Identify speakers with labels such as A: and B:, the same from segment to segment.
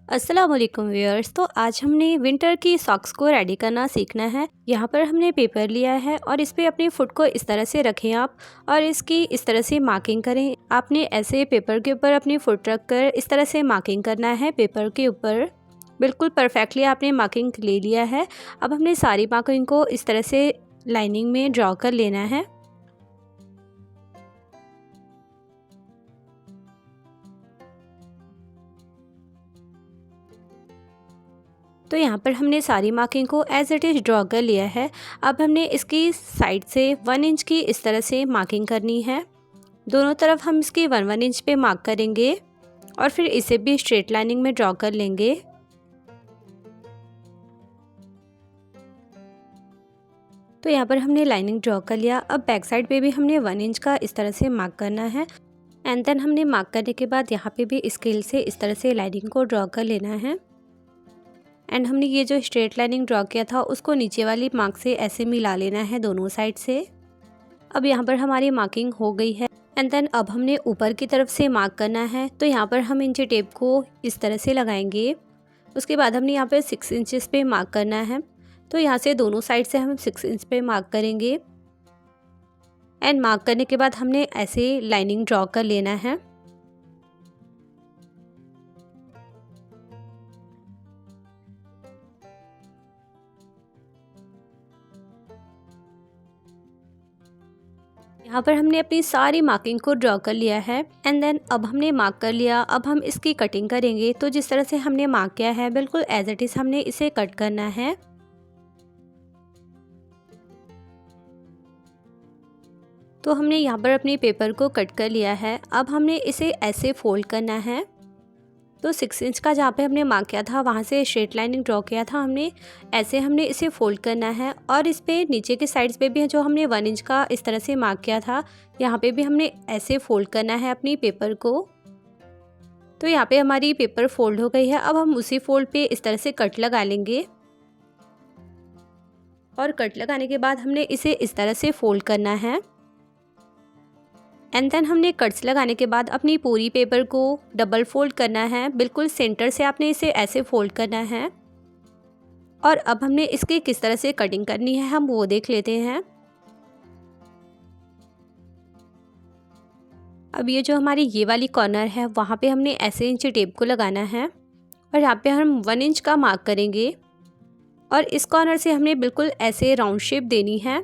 A: अस्सलाम वालेकुम व्यूअर्स। तो आज हमने विंटर की सॉक्स को रेडी करना सीखना है। यहाँ पर हमने पेपर लिया है और इस पे अपनी फुट को इस तरह से रखें आप, और इसकी इस तरह से मार्किंग करें। आपने ऐसे पेपर के ऊपर अपनी फुट रख कर इस तरह से मार्किंग करना है पेपर के ऊपर। बिल्कुल परफेक्टली आपने मार्किंग ले लिया है। अब हमने सारी मार्किंग को इस तरह से लाइनिंग में ड्रॉ कर लेना है। तो यहाँ पर हमने सारी मार्किंग को एज इट इज़ ड्रॉ कर लिया है। अब हमने इसकी साइड से 1 इंच की इस तरह से मार्किंग करनी है। दोनों तरफ हम इसकी 1 इंच पे मार्क करेंगे और फिर इसे भी स्ट्रेट लाइनिंग में ड्रॉ कर लेंगे। तो यहाँ पर हमने लाइनिंग ड्रॉ कर लिया। अब बैक साइड पे भी हमने 1 इंच का इस तरह से मार्क करना है। एंड देन हमने मार्क करने के बाद यहाँ पे भी स्केल से इस तरह से लाइनिंग को ड्रॉ कर लेना है। एंड हमने ये जो स्ट्रेट लाइनिंग ड्रॉ किया था उसको नीचे वाली मार्क से ऐसे मिला लेना है दोनों साइड से। अब यहाँ पर हमारी मार्किंग हो गई है। एंड देन अब हमने ऊपर की तरफ से मार्क करना है। तो यहाँ पर हम इंची टेप को इस तरह से लगाएंगे। उसके बाद हमने यहाँ पर 6 इंचेस पे मार्क करना है। तो यहाँ से दोनों साइड से हम 6 इंच पे मार्क करेंगे। एंड मार्क करने के बाद हमने ऐसे लाइनिंग ड्रॉ कर लेना है। यहाँ पर हमने अपनी सारी मार्किंग को ड्रॉ कर लिया है। एंड देन अब हमने मार्क कर लिया। अब हम इसकी कटिंग करेंगे। तो जिस तरह से हमने मार्क किया है बिल्कुल एज इट इज़ हमने इसे कट करना है। तो हमने यहाँ पर अपने पेपर को कट कर लिया है। अब हमने इसे ऐसे फोल्ड करना है। तो 6 इंच का जहाँ पे हमने मार्क किया था वहाँ से स्ट्रेट लाइनिंग ड्रॉ किया था हमने, ऐसे हमने इसे फोल्ड करना है। और इस पे नीचे के साइड्स पे भी जो हमने 1 इंच का इस तरह से मार्क किया था यहाँ पे भी हमने ऐसे फोल्ड करना है अपनी पेपर को। तो यहाँ पे हमारी पेपर फोल्ड हो गई है। अब हम उसी फोल्ड पे इस तरह से कट लगा लेंगे। और कट लगाने के बाद हमने इसे इस तरह से फोल्ड करना है। एंड देन हमने कट्स लगाने के बाद अपनी पूरी पेपर को डबल फोल्ड करना है। बिल्कुल सेंटर से आपने इसे ऐसे फोल्ड करना है। और अब हमने इसकी किस तरह से कटिंग करनी है हम वो देख लेते हैं। अब ये जो हमारी ये वाली कॉर्नर है वहाँ पे हमने ऐसे इंची टेप को लगाना है और यहाँ पे हम 1 इंच का मार्क करेंगे। और इस कॉर्नर से हमने बिल्कुल ऐसे राउंड शेप देनी है।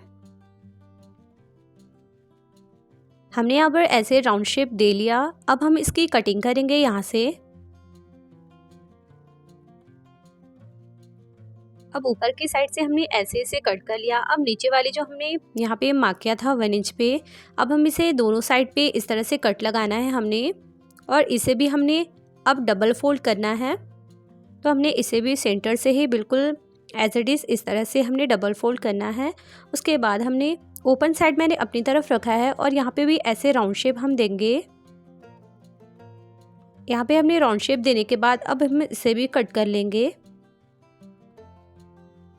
A: हमने यहाँ पर ऐसे राउंड शेप दे लिया। अब हम इसकी कटिंग करेंगे यहाँ से। अब ऊपर की साइड से हमने ऐसे इसे कट कर लिया। अब नीचे वाली जो हमने यहाँ पे मार्क किया था 1 इंच पे, अब हम इसे दोनों साइड पे इस तरह से कट लगाना है हमने। और इसे भी हमने अब डबल फोल्ड करना है। तो हमने इसे भी सेंटर से ही बिल्कुल एज इट इज़ इस तरह से हमने डबल फोल्ड करना है। उसके बाद हमने ओपन साइड मैंने अपनी तरफ रखा है और यहाँ पे भी ऐसे राउंड शेप हम देंगे। यहाँ पे हमने राउंड शेप देने के बाद अब हम इसे भी कट कर लेंगे।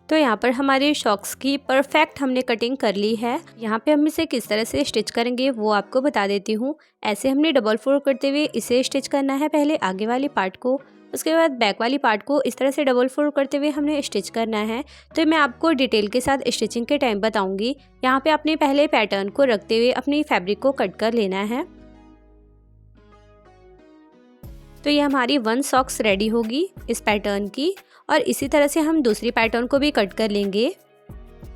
A: तो यहाँ पर हमारे सॉक्स की परफेक्ट हमने कटिंग कर ली है। यहाँ पे हम इसे किस तरह से स्टिच करेंगे वो आपको बता देती हूँ। ऐसे हमने डबल फोल्ड करते हुए इसे स्टिच करना है पहले आगे वाली पार्ट को। उसके बाद बैक वाली पार्ट को इस तरह से डबल फोल्ड करते हुए हमने स्टिच करना है। तो मैं आपको डिटेल के साथ स्टिचिंग के टाइम बताऊंगी। यहाँ पे अपने पहले पैटर्न को रखते हुए अपनी फैब्रिक को कट कर लेना है। तो ये हमारी 1 सॉक्स रेडी होगी इस पैटर्न की। और इसी तरह से हम दूसरी पैटर्न को भी कट कर लेंगे।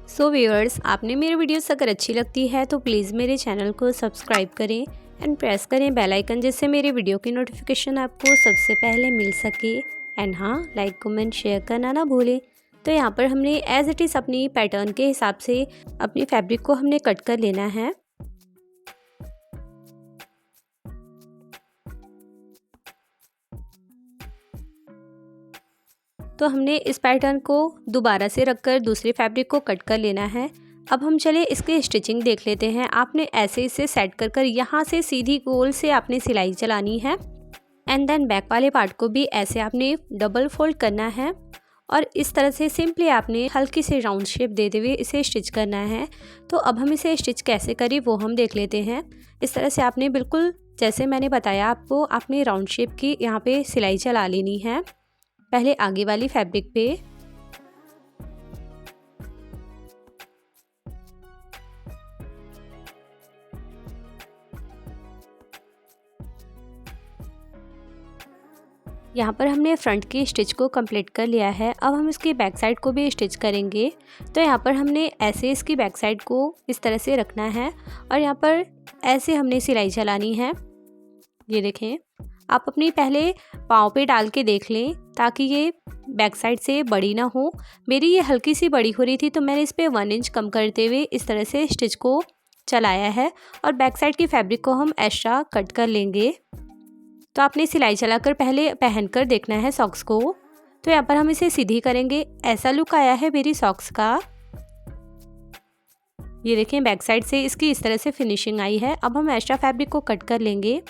A: सो व्यूअर्स, आपने मेरी वीडियोस अगर अच्छी लगती है तो प्लीज़ मेरे चैनल को सब्सक्राइब करें एंड प्रेस करें बेल आइकन, जिससे मेरी वीडियो की नोटिफिकेशन आपको सबसे पहले मिल सके। एंड हाँ, लाइक कमेंट शेयर करना ना भूलें। तो यहाँ पर हमने एज इट इज़ अपनी पैटर्न के हिसाब से अपनी फैब्रिक को हमने कट कर लेना है। तो हमने इस पैटर्न को दोबारा से रखकर दूसरी फैब्रिक को कट कर लेना है। अब हम चले इसकी स्टिचिंग देख लेते हैं। आपने ऐसे इसे सेट कर कर यहाँ से सीधी गोल से आपने सिलाई चलानी है। एंड देन बैक वाले पार्ट को भी ऐसे आपने डबल फोल्ड करना है और इस तरह से सिंपली आपने हल्की सी राउंड शेप देते हुए इसे स्टिच करना है। तो अब हम इसे स्टिच कैसे करें वो हम देख लेते हैं। इस तरह से आपने बिल्कुल जैसे मैंने बताया आपको, आपने राउंड शेप की यहाँ पे सिलाई चला लेनी है। पहले आगे वाली फैब्रिक पे। यहाँ पर हमने फ्रंट की स्टिच को कंप्लीट कर लिया है। अब हम इसकी बैक साइड को भी स्टिच करेंगे। तो यहाँ पर हमने ऐसे इसकी बैक साइड को इस तरह से रखना है और यहाँ पर ऐसे हमने सिलाई चलानी है। ये देखें, आप अपनी पहले पाँव पे डाल के देख लें ताकि ये बैक साइड से बड़ी ना हो। मेरी ये हल्की सी बड़ी हो रही थी तो मैंने इस पर 1 इंच कम करते हुए इस तरह से स्टिच को चलाया है और बैक साइड की फैब्रिक को हम एक्स्ट्रा कट कर लेंगे। तो आपने सिलाई चलाकर पहले पहनकर देखना है सॉक्स को। तो यहाँ पर हम इसे सीधी करेंगे। ऐसा लुक आया है मेरी सॉक्स का। ये देखें, बैक साइड से इसकी इस तरह से फिनिशिंग आई है। अब हम एक्स्ट्रा फैब्रिक को कट कर लेंगे।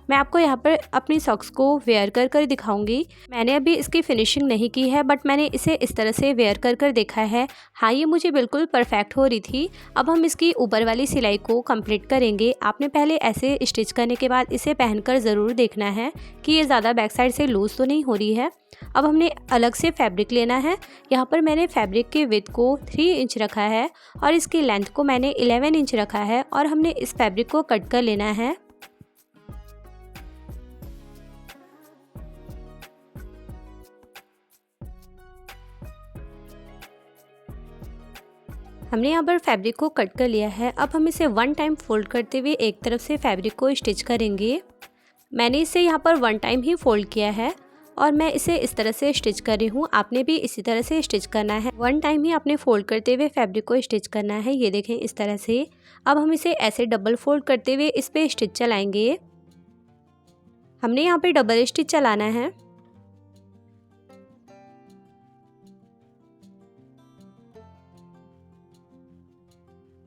A: मैं आपको यहाँ पर अपनी सॉक्स को वेयर कर दिखाऊंगी। मैंने अभी इसकी फिनिशिंग नहीं की है बट मैंने इसे इस तरह से वेयर कर देखा है। हाँ, ये मुझे बिल्कुल परफेक्ट हो रही थी। अब हम इसकी ऊपर वाली सिलाई को कंप्लीट करेंगे। आपने पहले ऐसे स्टिच करने के बाद इसे पहनकर ज़रूर देखना है कि ये ज़्यादा बैक साइड से लूज़ तो नहीं हो रही है। अब हमने अलग से फैब्रिक लेना है। यहाँ पर मैंने फैब्रिक के विड्थ को 3 इंच रखा है और इसकी लेंथ को मैंने 11 इंच रखा है और हमने इस फैब्रिक को कट कर लेना है। हमने यहाँ पर फैब्रिक को कट कर लिया है। अब हम इसे 1 टाइम फोल्ड करते हुए एक तरफ से फैब्रिक को स्टिच करेंगे। मैंने इसे यहाँ पर 1 टाइम ही फोल्ड किया है और मैं इसे इस तरह से स्टिच कर रही हूँ। आपने भी इसी तरह से स्टिच करना है। 1 टाइम ही आपने फोल्ड करते हुए फैब्रिक को स्टिच करना है। ये देखें, इस तरह से। अब हम इसे ऐसे डबल फोल्ड करते हुए इस पर स्टिच चलाएंगे। हमने यहाँ पे डबल स्टिच चलाना है।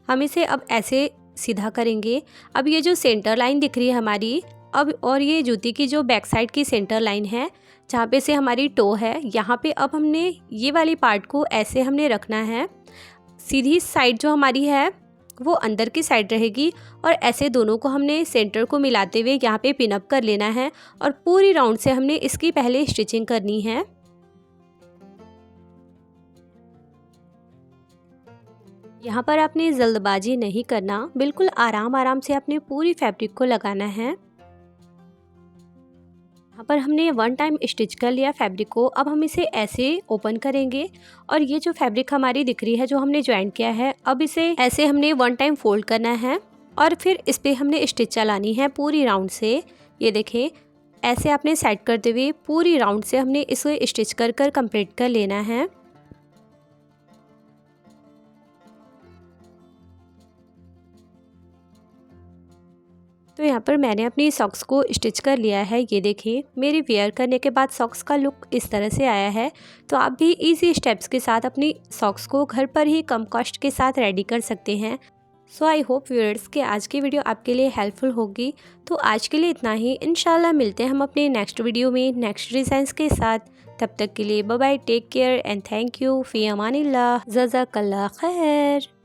A: हम इसे अब ऐसे सीधा करेंगे। अब ये जो सेंटर लाइन दिख रही है हमारी, अब और ये जूती की जो बैक साइड की सेंटर लाइन है जहाँ पे से हमारी टो है, यहाँ पे अब हमने ये वाली पार्ट को ऐसे हमने रखना है। सीधी साइड जो हमारी है वो अंदर की साइड रहेगी और ऐसे दोनों को हमने सेंटर को मिलाते हुए यहाँ पे पिन अप कर लेना है और पूरी राउंड से हमने इसकी पहले स्टिचिंग करनी है। यहाँ पर आपने जल्दबाजी नहीं करना, बिल्कुल आराम आराम से आपने पूरी फैब्रिक को लगाना है। यहाँ पर हमने 1 टाइम स्टिच कर लिया फैब्रिक को। अब हम इसे ऐसे ओपन करेंगे और ये जो फैब्रिक हमारी दिख रही है जो हमने ज्वाइन किया है, अब इसे ऐसे हमने 1 टाइम फोल्ड करना है और फिर इस पर हमने स्टिच चलानी है पूरी राउंड से। ये देखें, ऐसे आपने सेट करते हुए पूरी राउंड से हमने इसे स्टिच कर कंप्लीट कर लेना है। तो यहाँ पर मैंने अपनी सॉक्स को स्टिच कर लिया है। ये देखिए, मेरी वेयर करने के बाद सॉक्स का लुक इस तरह से आया है। तो आप भी इजी स्टेप्स के साथ अपनी सॉक्स को घर पर ही कम कॉस्ट के साथ रेडी कर सकते हैं। सो आई होप व्यूअर्स कि आज की वीडियो आपके लिए हेल्पफुल होगी। तो आज के लिए इतना ही। इंशाल्लाह मिलते हैं हम अपने नेक्स्ट वीडियो में नेक्स्ट डिज़ाइंस के साथ। तब तक के लिए bye bye, take care and thank you, फ़ी अमानिल्लाह, जज़ाकल्लाह खैर।